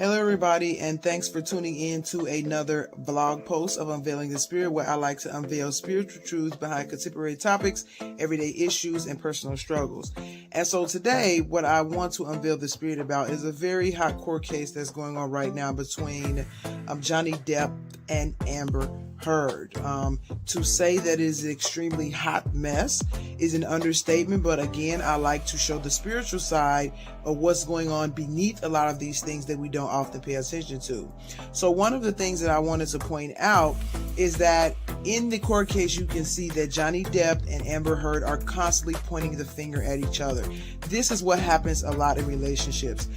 Hello everybody, and thanks for tuning in to another blog post of Unveiling the Spirit, where I like to unveil spiritual truths behind contemporary topics, everyday issues, and personal struggles. And so today, what I want to unveil the spirit about is a very hot court case that's going on right now between Johnny Depp and Amber Heard. To say that it is an extremely hot mess is an understatement, but again, I like to show the spiritual side of what's going on beneath a lot of these things that we don't often pay attention to. So one of the things that I wanted to point out is that in the court case, you can see that Johnny Depp and Amber Heard are constantly pointing the finger at each other. This is what happens a lot in relationships.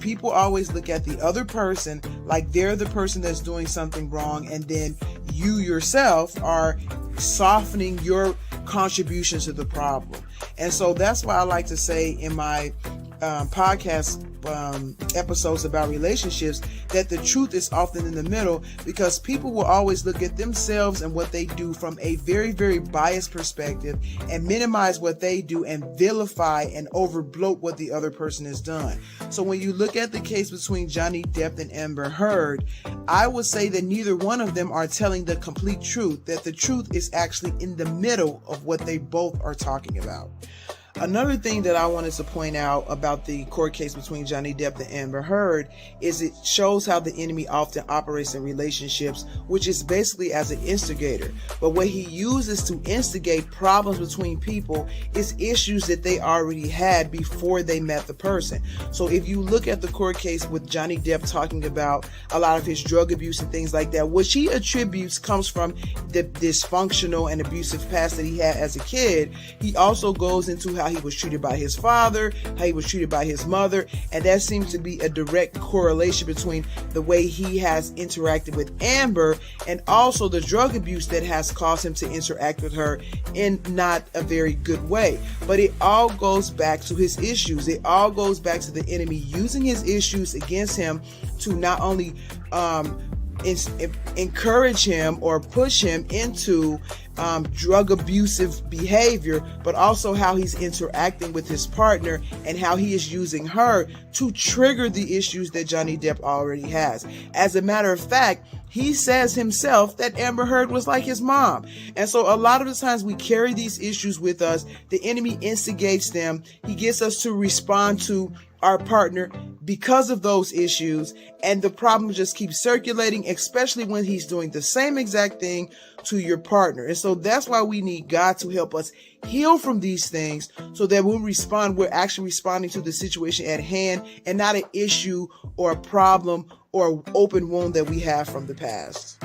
People always look at the other person like they're the person that's doing something wrong, and then you yourself are softening your contribution to the problem. And so that's why I like to say in my podcast episodes about relationships that the truth is often in the middle, because people will always look at themselves and what they do from a very, very biased perspective and minimize what they do and vilify and overbloat what the other person has done. So when you look at the case between Johnny Depp and Amber Heard, I would say that neither one of them are telling the complete truth, that the truth is actually in the middle of what they both are talking about. Another thing that I wanted to point out about the court case between Johnny Depp and Amber Heard is it shows how the enemy often operates in relationships, which is basically as an instigator. But what he uses to instigate problems between people is issues that they already had before they met the person. So if you look at the court case with Johnny Depp talking about a lot of his drug abuse and things like that, which he attributes comes from the dysfunctional and abusive past that he had as a kid, he also goes into how he was treated by his father, how he was treated by his mother, and that seems to be a direct correlation between the way he has interacted with Amber and also the drug abuse that has caused him to interact with her in not a very good way. But it all goes back to his issues. It all goes back to the enemy using his issues against him to not only encourage him or push him into drug abusive behavior, but also how he's interacting with his partner and how he is using her to trigger the issues that Johnny Depp already has. As a matter of fact, he says himself that Amber Heard was like his mom. And so a lot of the times we carry these issues with us. The enemy instigates them. He gets us to respond to our partner because of those issues, and the problem just keeps circulating, especially when he's doing the same exact thing to your partner. And so that's why we need God to help us heal from these things, so that when we respond, we're actually responding to the situation at hand and not an issue or a problem or an open wound that we have from the past.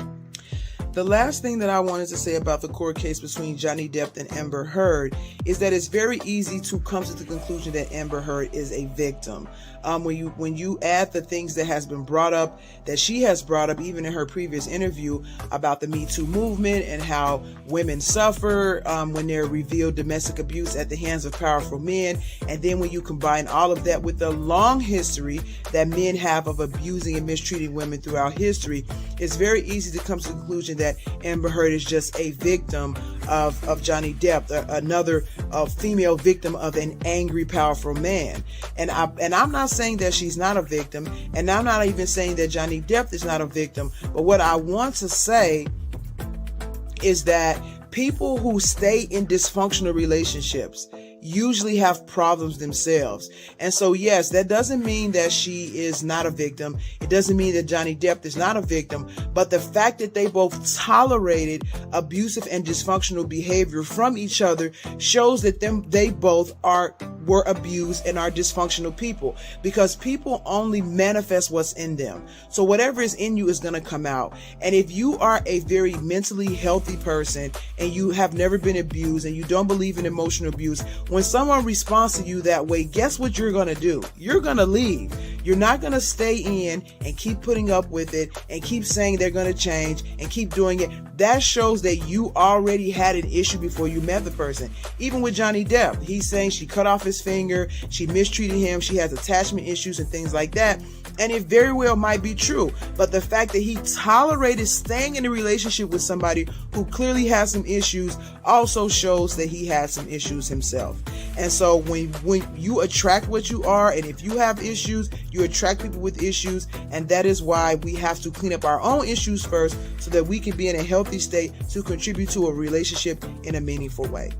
The last thing that I wanted to say about the court case between Johnny Depp and Amber Heard is that it's very easy to come to the conclusion that Amber Heard is a victim. When you add the things that has been brought up, that she has brought up even in her previous interview about the Me Too movement and how women suffer when they're revealed domestic abuse at the hands of powerful men, and then when you combine all of that with the long history that men have of abusing and mistreating women throughout history, it's very easy to come to the conclusion that Amber Heard is just a victim of Johnny Depp, another female victim of an angry, powerful man. And I'm not saying that she's not a victim, and I'm not even saying that Johnny Depp is not a victim. But what I want to say is that people who stay in dysfunctional relationships usually have problems themselves. And so, yes, that doesn't mean that she is not a victim. It doesn't mean that Johnny Depp is not a victim. But the fact that they both tolerated abusive and dysfunctional behavior from each other shows that they both were abused and are dysfunctional people, because people only manifest what's in them. So whatever is in you is going to come out. And if you are a very mentally healthy person and you have never been abused and you don't believe in emotional abuse, when someone responds to you that way, guess what you're going to do? You're going to leave. You're not going to stay in and keep putting up with it and keep saying they're going to change and keep doing it. That shows that you already had an issue before you met the person. Even with Johnny Depp, he's saying she cut off his finger, she mistreated him, she has attachment issues and things like that. And it very well might be true. But the fact that he tolerated staying in a relationship with somebody who clearly has some issues also shows that he has some issues himself. And so when you attract what you are, and if you have issues, you attract people with issues. And that is why we have to clean up our own issues first so that we can be in a healthy state to contribute to a relationship in a meaningful way.